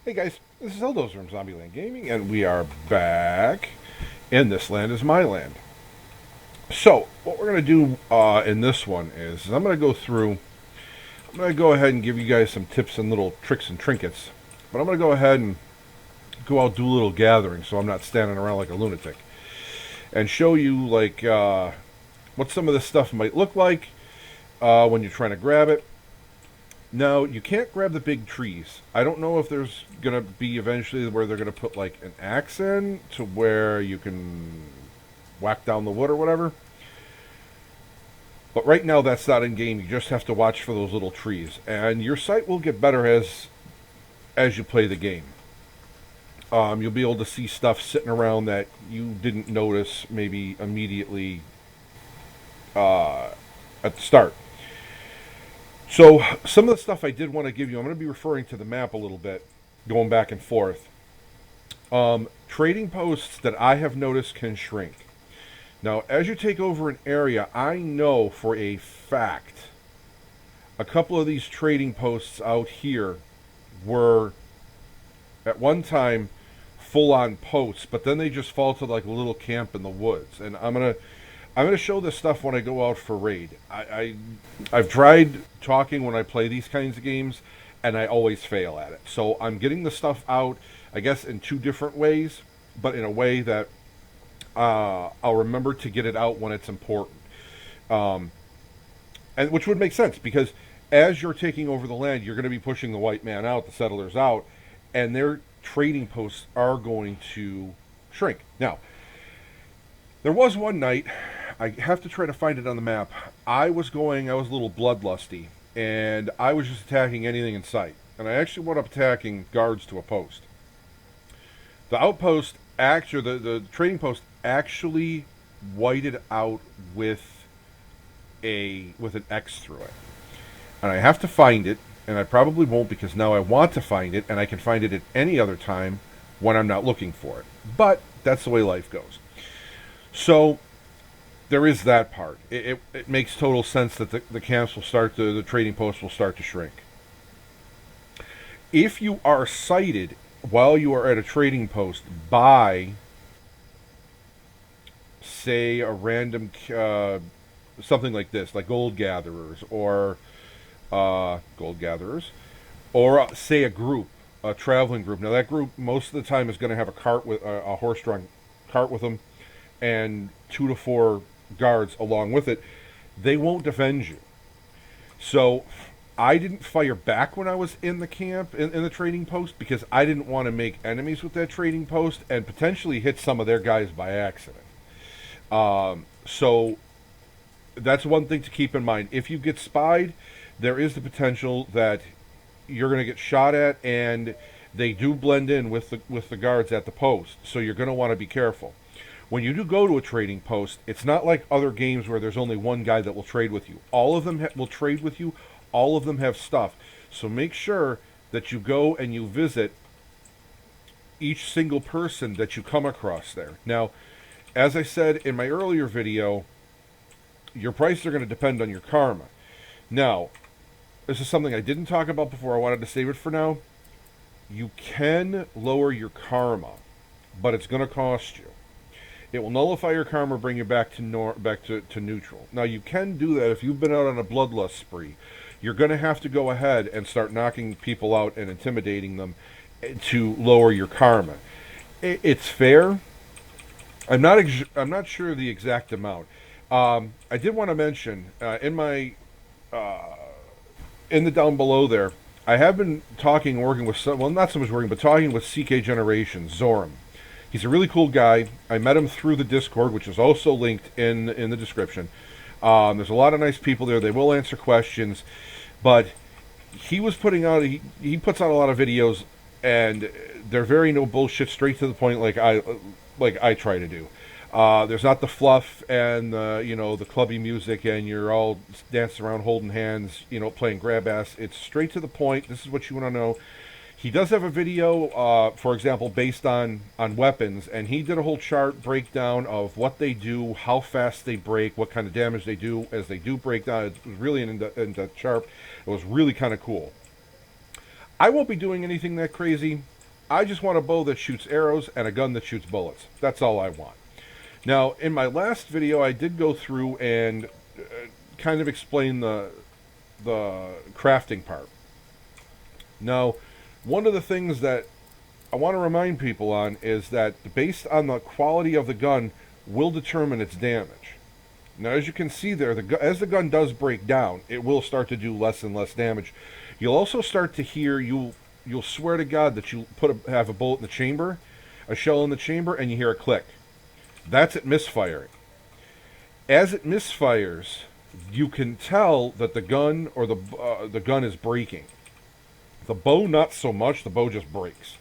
Hey guys, this is Eldos from Zombieland Gaming, and we are back in This Land Is My Land. So, what we're going to do in this one is I'm going to go ahead and give you guys some tips and little tricks and trinkets. But I'm going to go ahead and go out do a little gathering so I'm not standing around like a lunatic. And show you, like, what some of this stuff might look like when you're trying to grab it. Now, you can't grab the big trees. I don't know if there's going to be eventually where they're going to put like an axe in to where you can whack down the wood or whatever. But right now that's not in game. You just have to watch for those little trees. And your sight will get better as you play the game. You'll be able to see stuff sitting around that you didn't notice maybe immediately at the start. So, some of the stuff I did want to give you, I'm going to be referring to the map a little bit, going back and forth. Trading posts that I have noticed can shrink. Now, as you take over an area, I know for a fact a couple of these trading posts out here were, at one time, full-on posts, but then they just fall to like a little camp in the woods. And I'm gonna show this stuff when I go out for raid. I've tried talking when I play these kinds of games, and I always fail at it. So I'm getting the stuff out, I guess, in two different ways, but in a way that I'll remember to get it out when it's important. And which would make sense, because as you're taking over the land, you're going to be pushing the white man out, the settlers out, and their trading posts are going to shrink. Now, there was one night, I have to try to find it on the map. I was a little bloodlusty, and I was just attacking anything in sight. And I actually wound up attacking guards to a post. The outpost, actually, the trading post actually whited out with an X through it. And I have to find it, and I probably won't because now I want to find it, and I can find it at any other time when I'm not looking for it. But that's the way life goes. So there is that part. It makes total sense that the camps will start the trading posts will start to shrink. If you are sighted while you are at a trading post by, say, a random something like this, like gold gatherers or say a group, a traveling group. Now that group most of the time is going to have a cart with a horse-drawn cart with them, and 2 to 4 guards along with it. They won't defend you. So I didn't fire back when I was in the camp, in the trading post, because I didn't want to make enemies with that trading post and potentially hit some of their guys by accident. So that's one thing to keep in mind. If you get spied, there is the potential that you're going to get shot at, and they do blend in with the guards at the post. So you're going to want to be careful. When you do go to a trading post, it's not like other games where there's only one guy that will trade with you. All of them will trade with you. All of them have stuff. So make sure that you go and you visit each single person that you come across there. Now, as I said in my earlier video, your prices are going to depend on your karma. Now, this is something I didn't talk about before. I wanted to save it for now. You can lower your karma, but it's going to cost you. It will nullify your karma, bring you back to neutral. Now, you can do that if you've been out on a bloodlust spree. You're going to have to go ahead and start knocking people out and intimidating them to lower your karma. It's fair. I'm not sure of the exact amount. I did want to mention in the down below there, I have been working with some, well, not so much working, but talking with CK Generations, Zoram. He's a really cool guy. I met him through the Discord, which is also linked in the description. There's a lot of nice people there. They will answer questions, but he was he puts out a lot of videos, and they're very no bullshit, straight to the point, like I try to do. There's not the fluff and the clubby music, and you're all dancing around holding hands, playing grab ass. It's straight to the point. This is what you want to know. He does have a video, for example, based on weapons, and he did a whole chart breakdown of what they do, how fast they break, what kind of damage they do as they do break down. It was really an in-depth chart. It was really kind of cool. I won't be doing anything that crazy. I just want a bow that shoots arrows and a gun that shoots bullets. That's all I want. Now, in my last video, I did go through and kind of explain the crafting part. Now, one of the things that I want to remind people on is that based on the quality of the gun will determine its damage. Now, as you can see there, as the gun does break down, it will start to do less and less damage. You'll also start to hear, you'll swear to God that you have a bullet in the chamber, a shell in the chamber, and you hear a click. That's it misfiring. As it misfires, you can tell that the gun or the gun is breaking. The bow, not so much. The bow just breaks.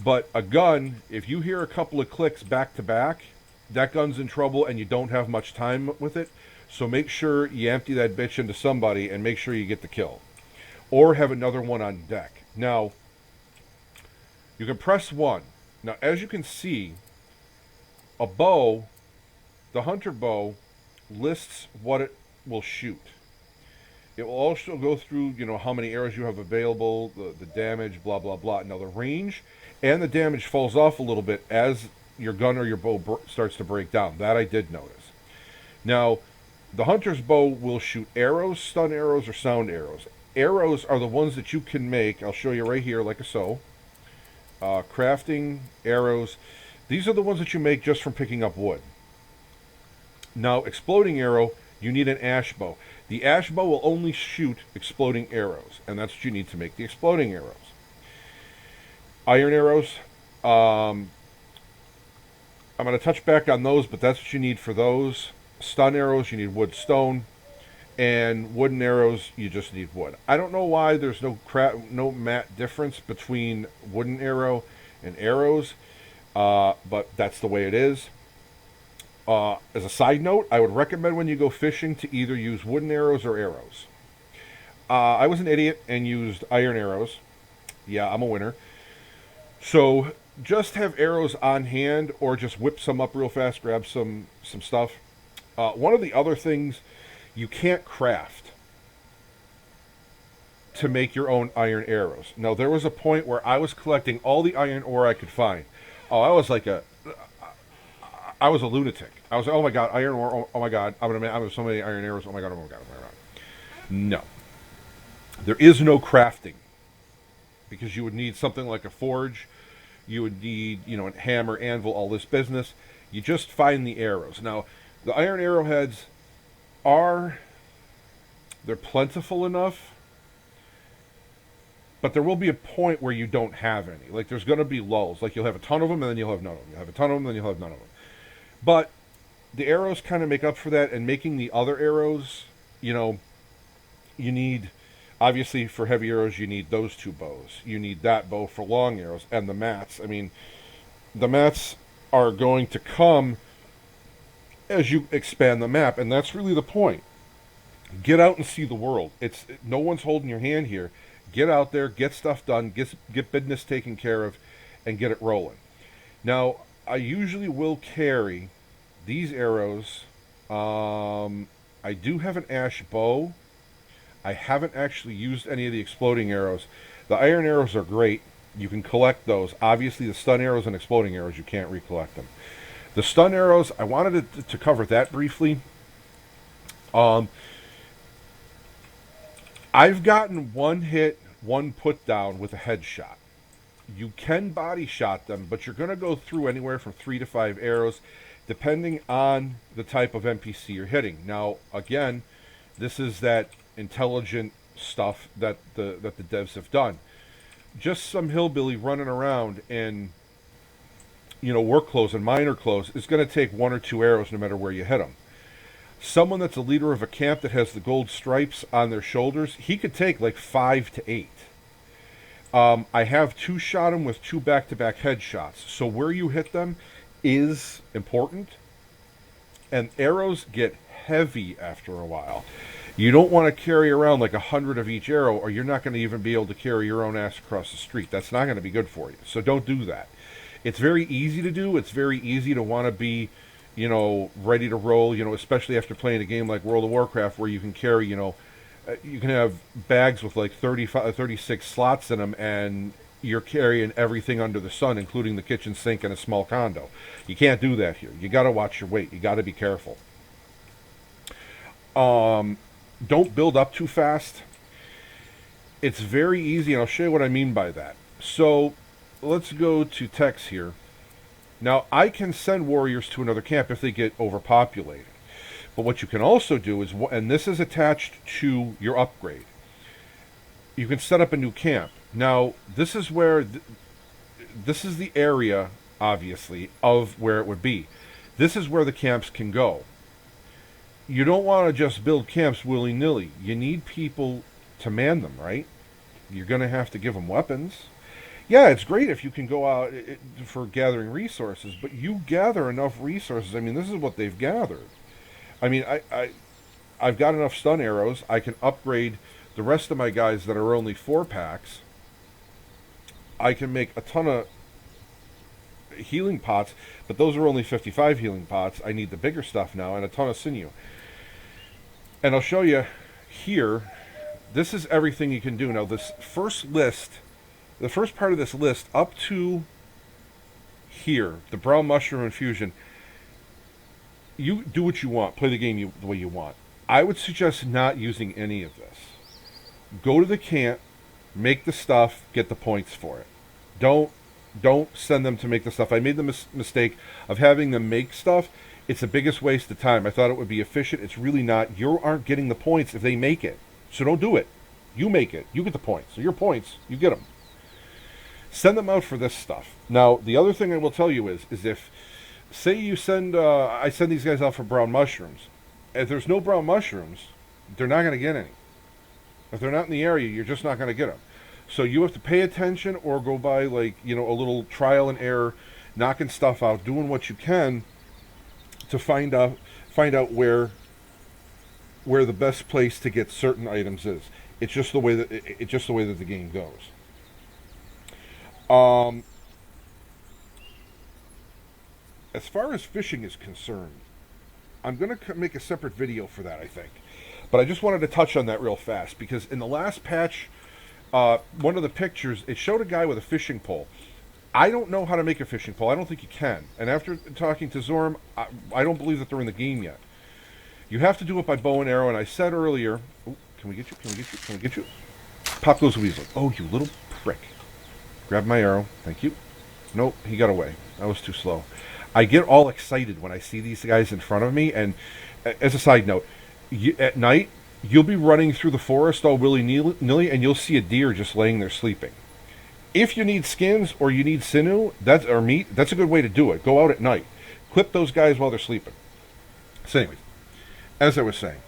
But a gun, if you hear a couple of clicks back to back, that gun's in trouble and you don't have much time with it. So make sure you empty that bitch into somebody and make sure you get the kill. Or have another one on deck. Now, you can press 1. Now, as you can see, a bow, the hunter bow, lists what it will shoot. It will also go through, how many arrows you have available, the damage, blah, blah, blah. Now, the range and the damage falls off a little bit as your gun or your bow starts to break down. That I did notice. Now, the hunter's bow will shoot arrows, stun arrows, or sound arrows. Arrows are the ones that you can make. I'll show you right here, like so. Crafting arrows. These are the ones that you make just from picking up wood. Now, exploding arrow, you need an ash bow. The ash bow will only shoot exploding arrows, and that's what you need to make the exploding arrows. Iron arrows, I'm going to touch back on those, but that's what you need for those. Stun arrows, you need wood, stone. And wooden arrows, you just need wood. I don't know why there's no matte difference between wooden arrow and arrows, but that's the way it is. As a side note, I would recommend when you go fishing to either use wooden arrows or arrows. I was an idiot and used iron arrows. Yeah, I'm a winner. So just have arrows on hand or just whip some up real fast, grab some stuff. One of the other things, you can't craft to make your own iron arrows. Now, there was a point where I was collecting all the iron ore I could find. Oh, I was a lunatic. I was like, oh my god, iron ore, oh my god, I'm gonna have so many iron arrows, oh my god, oh my god, oh my god. No. There is no crafting. Because you would need something like a forge, you would need, a hammer, anvil, all this business. You just find the arrows. Now, the iron arrowheads they're plentiful enough, but there will be a point where you don't have any. Like, there's going to be lulls. Like, you'll have a ton of them, and then you'll have none of them. You'll have a ton of them, and then you'll have none of them. But the arrows kind of make up for that, and making the other arrows, you need, obviously, for heavy arrows, you need those two bows. You need that bow for long arrows, and the mats. I mean, the mats are going to come as you expand the map, and that's really the point. Get out and see the world. No one's holding your hand here. Get out there, get stuff done, get business taken care of, and get it rolling. Now, I usually will carry these arrows. I do have an ash bow. I haven't actually used any of the exploding arrows. The iron arrows are great. You can collect those. Obviously, the stun arrows and exploding arrows, you can't recollect them. The stun arrows, I wanted to cover that briefly. I've gotten one hit, one put down with a headshot. You can body shot them, but you're going to go through anywhere from 3 to 5 arrows, depending on the type of NPC you're hitting. Now, again, this is that intelligent stuff that the devs have done. Just some hillbilly running around in, work clothes and miner clothes is going to take 1 or 2 arrows no matter where you hit them. Someone that's a leader of a camp that has the gold stripes on their shoulders, he could take like 5 to 8. I have 2-shot him with 2 back-to-back headshots. So where you hit them is important. And arrows get heavy after a while. You don't want to carry around like 100 of each arrow, or you're not going to even be able to carry your own ass across the street. That's not going to be good for you. So don't do that. It's very easy to do. It's very easy to want to be, ready to roll, especially after playing a game like World of Warcraft where you can carry, you can have bags with like 36 slots in them, and you're carrying everything under the sun, including the kitchen sink and a small condo. You can't do that here. You got to watch your weight. You got to be careful. Don't build up too fast. It's very easy, and I'll show you what I mean by that. So let's go to text here. Now, I can send warriors to another camp if they get overpopulated. But what you can also do is, and this is attached to your upgrade, you can set up a new camp. Now, this is where, this is the area, obviously, of where it would be. This is where the camps can go. You don't want to just build camps willy-nilly. You need people to man them, right? You're going to have to give them weapons. Yeah, it's great if you can go out for gathering resources, but you gather enough resources. I mean, this is what they've gathered. I mean, I've got enough stun arrows. I can upgrade the rest of my guys that are only 4-packs. I can make a ton of healing pots, but those are only 55 healing pots. I need the bigger stuff now and a ton of sinew. And I'll show you here. This is everything you can do. Now, this first list, the first part of this list up to here, the brown mushroom infusion, you do what you want. Play the game the way you want. I would suggest not using any of this. Go to the camp, make the stuff, get the points for it. Don't send them to make the stuff. I made the mistake of having them make stuff. It's the biggest waste of time. I thought it would be efficient. It's really not. You aren't getting the points if they make it. So don't do it. You make it. You get the points. So your points, you get them. Send them out for this stuff. Now, the other thing I will tell you is if, say you send, I send these guys out for brown mushrooms. If there's no brown mushrooms, they're not going to get any. If they're not in the area, you're just not going to get them. So you have to pay attention or go by, like, you know, a little trial and error, knocking stuff out, doing what you can to find out where the best place to get certain items is. It's just the way that the game goes. As far as fishing is concerned, I'm going to make a separate video for that, I think. But I just wanted to touch on that real fast, because in the last patch, one of the pictures, it showed a guy with a fishing pole. I don't know how to make a fishing pole. I don't think you can. And after talking to Zoram, I don't believe that they're in the game yet. You have to do it by bow and arrow, and I said earlier... Oh, can we get you? Can we get you? Can we get you? Pop goes the weasel. Oh, you little prick. Grab my arrow. Thank you. Nope, he got away. I was too slow. I get all excited when I see these guys in front of me, and as a side note, at night, you'll be running through the forest all willy-nilly, and you'll see a deer just laying there sleeping. If you need skins or you need sinew, or meat, that's a good way to do it. Go out at night. Clip those guys while they're sleeping. So anyway, as I was saying,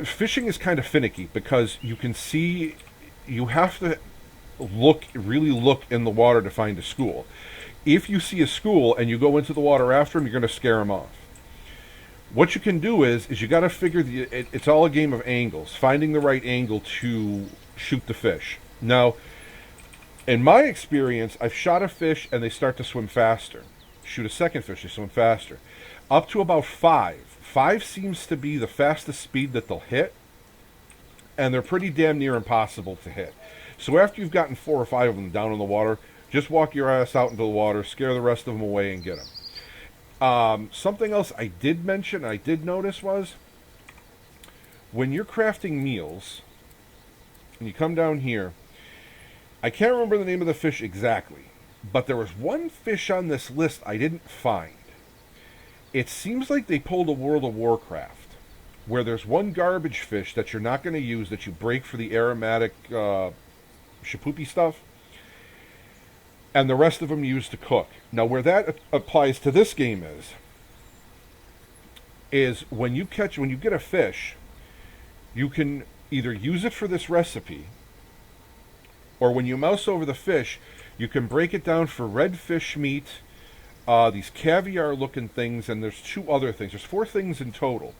fishing is kind of finicky because you can see, you have to really look in the water to find a school. If you see a school and you go into the water after them, you're going to scare them off. What you can do is you got to figure, it's all a game of angles, finding the right angle to shoot the fish. Now, in my experience, I've shot a fish and they start to swim faster. Shoot a second fish, they swim faster. Up to about 5. 5 seems to be the fastest speed that they'll hit, and they're pretty damn near impossible to hit. So after you've gotten 4 or 5 of them down in the water, just walk your ass out into the water, scare the rest of them away, and get them. Something else I did mention, I did notice was, when you're crafting meals, and you come down here, I can't remember the name of the fish exactly, but there was one fish on this list I didn't find. It seems like they pulled a World of Warcraft, where there's one garbage fish that you're not going to use, that you break for the aromatic shapoopy stuff, and the rest of them used to cook. Now, where that applies to this game is when you get a fish, you can either use it for this recipe, or when you mouse over the fish, you can break it down for red fish meat, these caviar-looking things, and there's 2 other things. There's 4 things in total.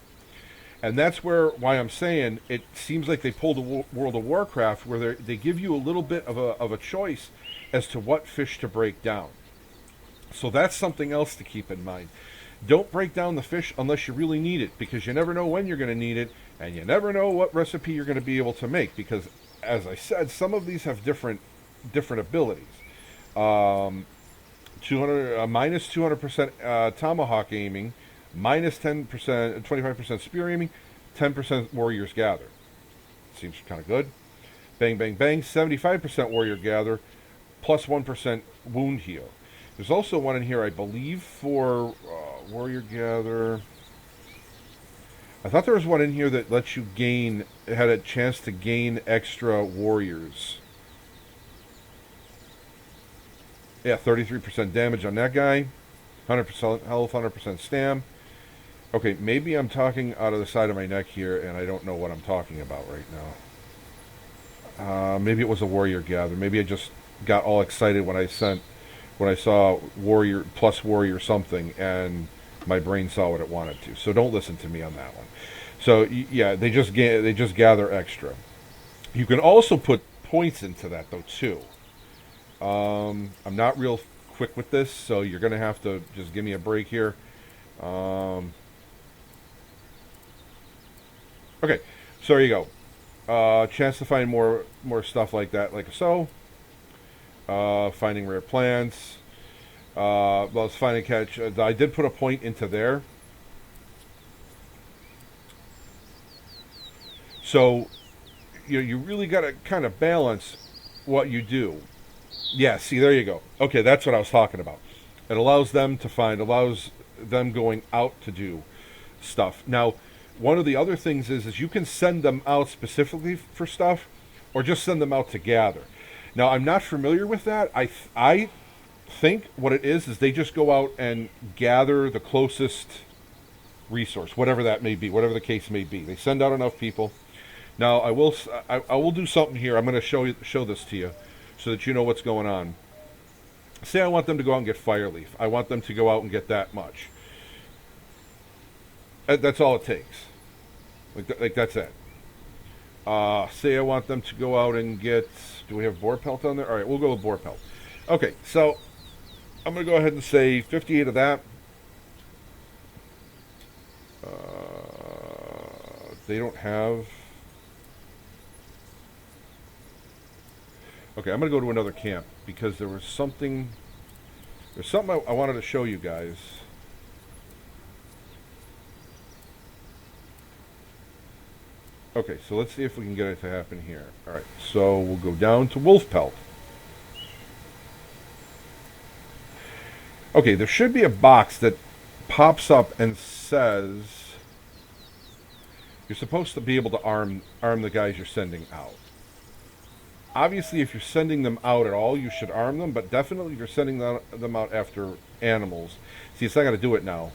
And that's why I'm saying it seems like they pulled a World of Warcraft, where they give you a little bit of a choice as to what fish to break down. So that's something else to keep in mind. Don't break down the fish unless you really need it, because you never know when you're going to need it, and you never know what recipe you're going to be able to make, because, as I said, some of these have different different abilities. Um, 200 minus 200% tomahawk aiming, minus 10%, 25% spear aiming, 10% warriors gather. Seems kind of good. Bang, bang, bang. 75% warrior gather, plus 1% wound heal. There's also one in here, I believe, for warrior gather. I thought there was one in here that lets you gain, it had a chance to gain extra warriors. Yeah, 33% damage on that guy. 100% health, 100% stam. Okay, maybe I'm talking out of the side of my neck here, and I don't know what I'm talking about right now. Maybe it was a warrior gather. Maybe I just got all excited when I saw warrior something, and my brain saw what it wanted to. So don't listen to me on that one. So yeah, they just gather extra. You can also put points into that though too. I'm not real quick with this, so you're gonna have to just give me a break here. Okay, so there you go. Chance to find more stuff like that, like so. Finding rare plants. Well, it's find and catch. I did put a point into there. So you really got to kind of balance what you do. Yeah, see, there you go. Okay, that's what I was talking about. It allows them to find, allows them going out to do stuff. Now, one of the other things is you can send them out specifically for stuff, or just send them out to gather. Now, I'm not familiar with that. I think what it is they just go out and gather the closest resource, whatever that may be, whatever the case may be. They send out enough people. Now, I will do something here. I'm going to show this to you so that you know what's going on. Say I want them to go out and get Fireleaf. I want them to go out and get that much. That's all it takes. Like that's it. Say I want them to go out and get... Do we have Boar Pelt on there? All right, we'll go with Boar Pelt. Okay, so I'm going to go ahead and say 58 of that. They don't have... Okay, I'm going to go to another camp because there was something... There's something I wanted to show you guys. Okay, so let's see if we can get it to happen here. Alright, so we'll go down to Wolf Pelt. Okay, there should be a box that pops up and says you're supposed to be able to arm the guys you're sending out. Obviously, if you're sending them out at all, you should arm them, but definitely if you're sending them out after animals. See, it's not going to do it now.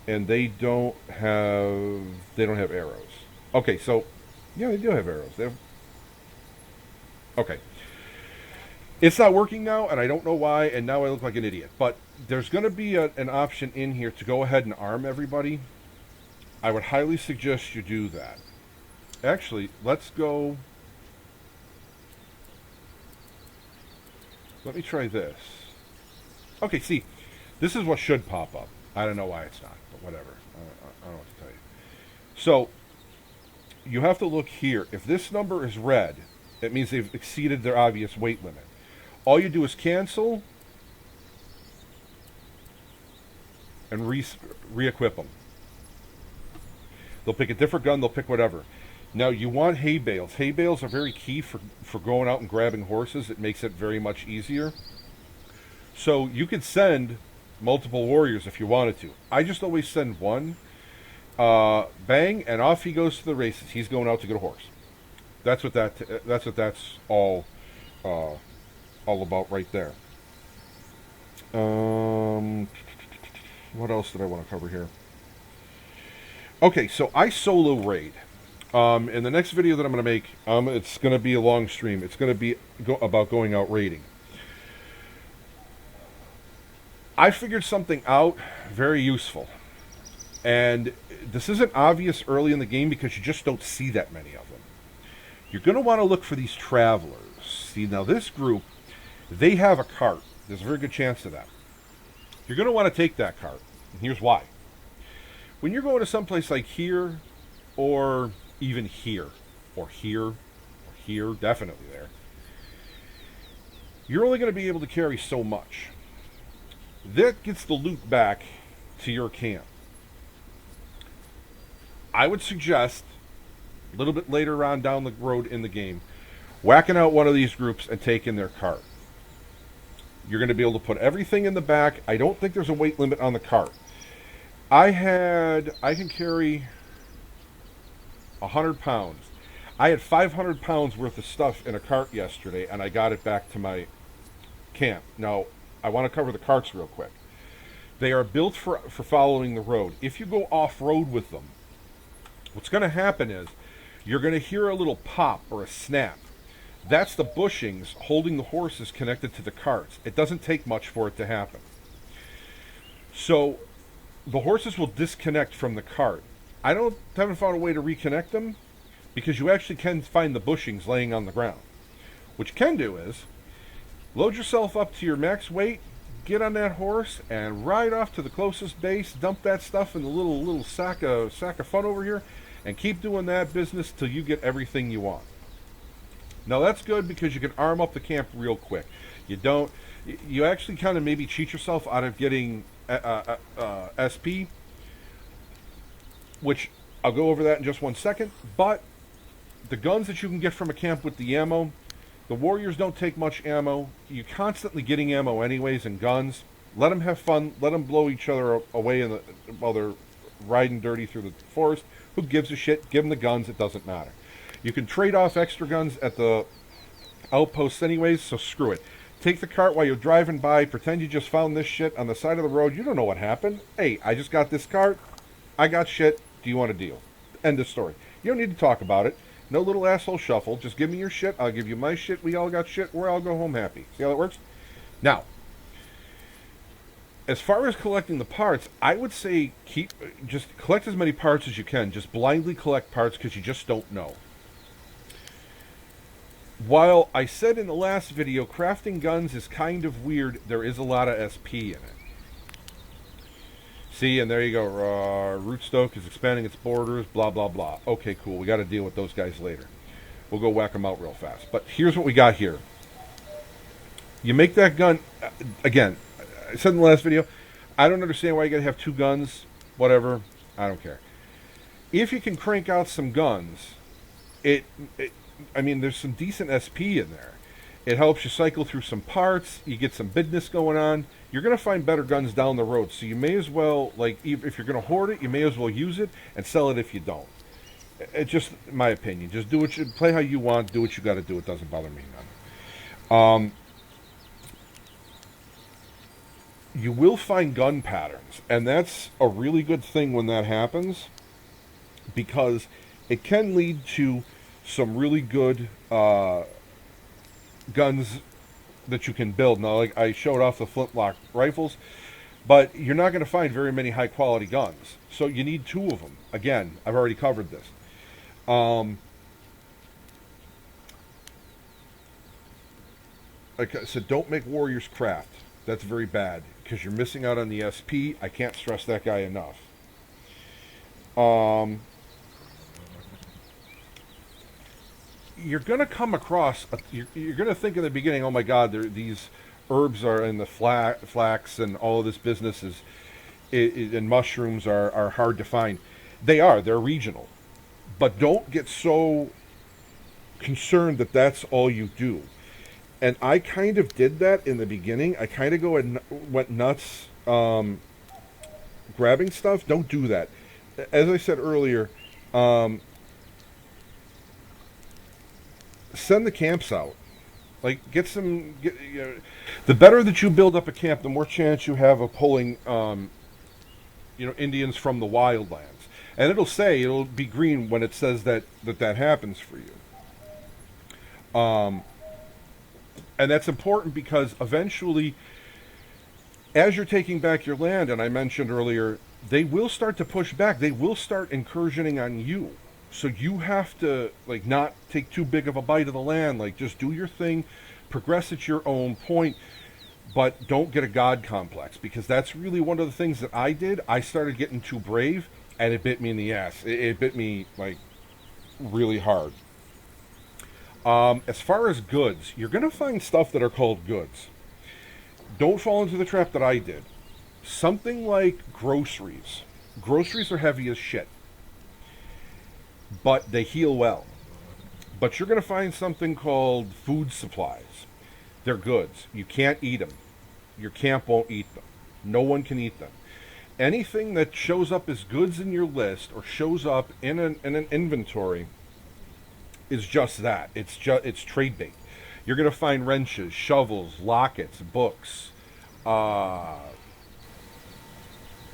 And they don't have arrows. Okay, so yeah, they do have arrows. Okay. It's not working now, and I don't know why, and now I look like an idiot. But there's going to be an option in here to go ahead and arm everybody. I would highly suggest you do that. Actually, let's go... Let me try this. Okay, see, this is what should pop up. I don't know why it's not, but whatever. I don't know what to tell you. So, you have to look here. If this number is red, it means they've exceeded their obvious weight limit. All you do is cancel and re-equip them. They'll pick a different gun, they'll pick whatever. Now, you want hay bales. Hay bales are very key for going out and grabbing horses. It makes it very much easier. So, you could send multiple warriors if you wanted to. I just always send one. Bang, and off he goes to the races. He's going out to get a horse. That's what that's all about right there. What else did I want to cover here? Okay, so I solo raid. In the next video that I'm going to make, it's going to be a long stream. It's going to be about going out raiding. I figured something out very useful. And this isn't obvious early in the game because you just don't see that many of them. You're going to want to look for these travelers. See, now this group, they have a cart. There's a very good chance of that. You're going to want to take that cart. And here's why. When you're going to someplace like here or even here, or here, definitely there, you're only going to be able to carry so much. That gets the loot back to your camp. I would suggest, a little bit later on down the road in the game, whacking out one of these groups and taking their cart. You're going to be able to put everything in the back. I don't think there's a weight limit on the cart. I can carry 100 pounds. I had 500 pounds worth of stuff in a cart yesterday, and I got it back to my camp. Now, I want to cover the carts real quick. They are built for following the road. If you go off-road with them, what's going to happen is you're going to hear a little pop or a snap. That's the bushings holding the horses connected to the carts. It doesn't take much for it to happen. So the horses will disconnect from the cart. Haven't found a way to reconnect them because you actually can find the bushings laying on the ground. What you can do is load yourself up to your max weight, get on that horse, and ride off to the closest base, dump that stuff in the little sack of fun over here, and keep doing that business till you get everything you want. Now that's good because you can arm up the camp real quick. You actually kind of maybe cheat yourself out of getting SP, which I'll go over that in just 1 second, but the guns that you can get from a camp with the ammo, the warriors don't take much ammo. You're constantly getting ammo anyways and guns. Let them have fun. Let them blow each other away while they're riding dirty through the forest. Who gives a shit? Give them the guns. It doesn't matter. You can trade off extra guns at the outposts anyways, so screw it. Take the cart while you're driving by. Pretend you just found this shit on the side of the road. You don't know what happened. Hey, I just got this cart. I got shit. Do you want a deal? End of story. You don't need to talk about it. No little asshole shuffle. Just give me your shit. I'll give you my shit. We all got shit. We'll all go home happy. See how that works? Now, as far as collecting the parts, I would say just collect as many parts as you can. Just blindly collect parts because you just don't know. While I said in the last video, crafting guns is kind of weird, there is a lot of SP in it. See, and there you go. Rootstoke is expanding its borders, blah, blah, blah. Okay, cool. We got to deal with those guys later. We'll go whack them out real fast. But here's what we got here. You make that gun, again, I said in the last video, I don't understand why you got to have 2 guns, whatever. I don't care. If you can crank out some guns, there's some decent SP in there. It helps you cycle through some parts. You get some business going on. You're going to find better guns down the road. So you may as well, if you're going to hoard it, you may as well use it and sell it if you don't. It's just my opinion. Just play how you want. Do what you got to do. It doesn't bother me none. You will find gun patterns, and that's a really good thing when that happens because it can lead to some really good guns that you can build. Now, like I showed off the flintlock rifles, but you're not going to find very many high-quality guns. So you need 2 of them. Again, I've already covered this. Like I said, don't make warriors craft. That's very bad because you're missing out on the SP. I can't stress that guy enough. You're going to come across, you're going to think in the beginning, oh my God, these herbs are in the flax and all of this business and mushrooms are hard to find. They're regional. But don't get so concerned that that's all you do. And I kind of did that in the beginning. I kind of went nuts grabbing stuff. Don't do that. As I said earlier, send the camps out. The better that you build up a camp, the more chance you have of pulling, Indians from the wildlands. And it'll be green when it says that happens for you. And that's important because eventually, as you're taking back your land, and I mentioned earlier, they will start to push back. They will start incursioning on you. So you have to, not take too big of a bite of the land. Just do your thing, progress at your own point, but don't get a god complex, because that's really one of the things that I did. I started getting too brave, and it bit me in the ass. It bit me, really hard. As far as goods, you're going to find stuff that are called goods. Don't fall into the trap that I did. Something like groceries. Groceries are heavy as shit, but they heal well. But you're going to find something called food supplies. They're goods. You can't eat them. Your camp won't eat them. No one can eat them. Anything that shows up as goods in your list or shows up in an inventory is just that. It's trade bait. You're going to find wrenches, shovels, lockets, books,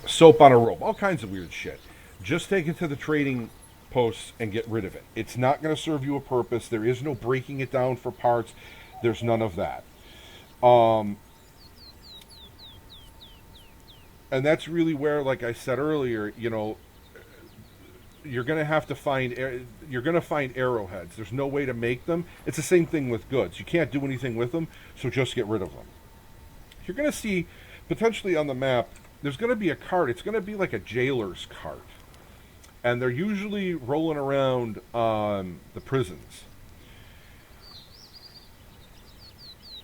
soap on a rope, all kinds of weird shit. Just take it to the trading posts and get rid of it. It's not going to serve you a purpose. There is no breaking it down for parts. There's none of that. And that's really where, like I said earlier, you're going to have to find you're going to find arrowheads. There's no way to make them. It's the same thing with goods. You can't do anything with them, so just get rid of them. You're going to see potentially on the map there's going to be a cart. It's going to be like a jailer's cart, and they're usually rolling around the prisons.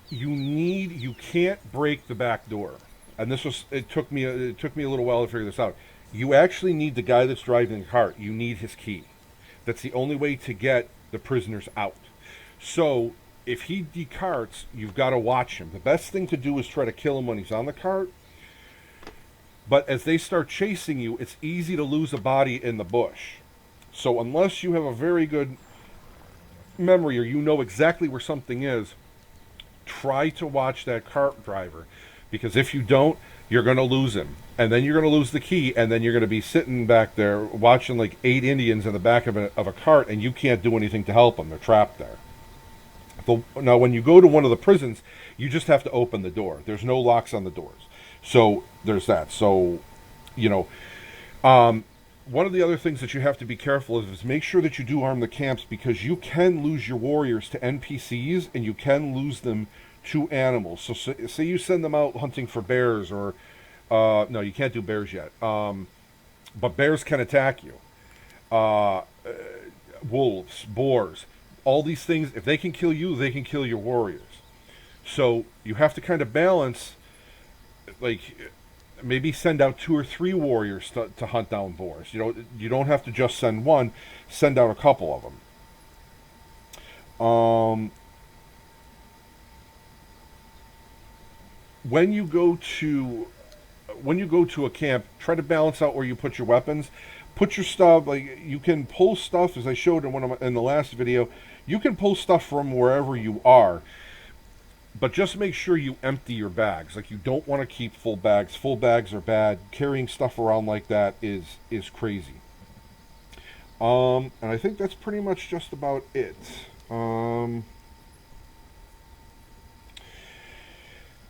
You can't break the back door, and it took me a little while to figure this out. You actually need the guy that's driving the cart. You need his key. That's the only way to get the prisoners out. So if he decarts, you've got to watch him. The best thing to do is try to kill him when he's on the cart. But as they start chasing you, it's easy to lose a body in the bush. So unless you have a very good memory or you know exactly where something is, try to watch that cart driver. Because if you don't, you're going to lose him. And then you're going to lose the key, and then you're going to be sitting back there watching like 8 Indians in the back of a cart, and you can't do anything to help them. They're trapped there. Now, when you go to one of the prisons, you just have to open the door. There's no locks on the doors. So there's that. So, one of the other things that you have to be careful of is make sure that you do arm the camps, because you can lose your warriors to NPCs, and you can lose them to animals. So say you send them out hunting for bears, or no, you can't do bears yet. But bears can attack you. Wolves, boars, all these things. If they can kill you, they can kill your warriors. So you have to kind of balance, like maybe send out 2 or 3 warriors to hunt down boars. You don't have to just send one. Send out a couple of them. When you go to a camp, try to balance out where you put your weapons. Put your stuff, like you can pull stuff, as I showed in the last video. You can pull stuff from wherever you are, but just make sure you empty your bags. Like, you don't want to keep full bags. Full bags are bad. Carrying stuff around like that is crazy. And I think that's pretty much just about it.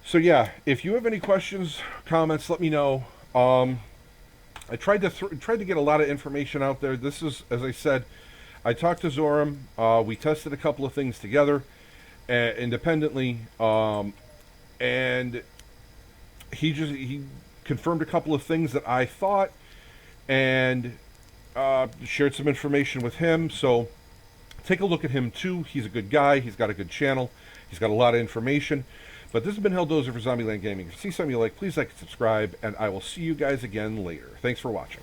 So yeah, if you have any questions, comments, let me know. I tried to get a lot of information out there. This is, as I said, I talked to Zoram. We tested a couple of things together, independently, and he confirmed a couple of things that I thought, and shared some information with him. So take a look at him too. He's a good guy. He's got a good channel. He's got a lot of information. But this has been Helldozer for Zombieland Gaming. If you see something you like, please like and subscribe, and I will see you guys again later. Thanks for watching.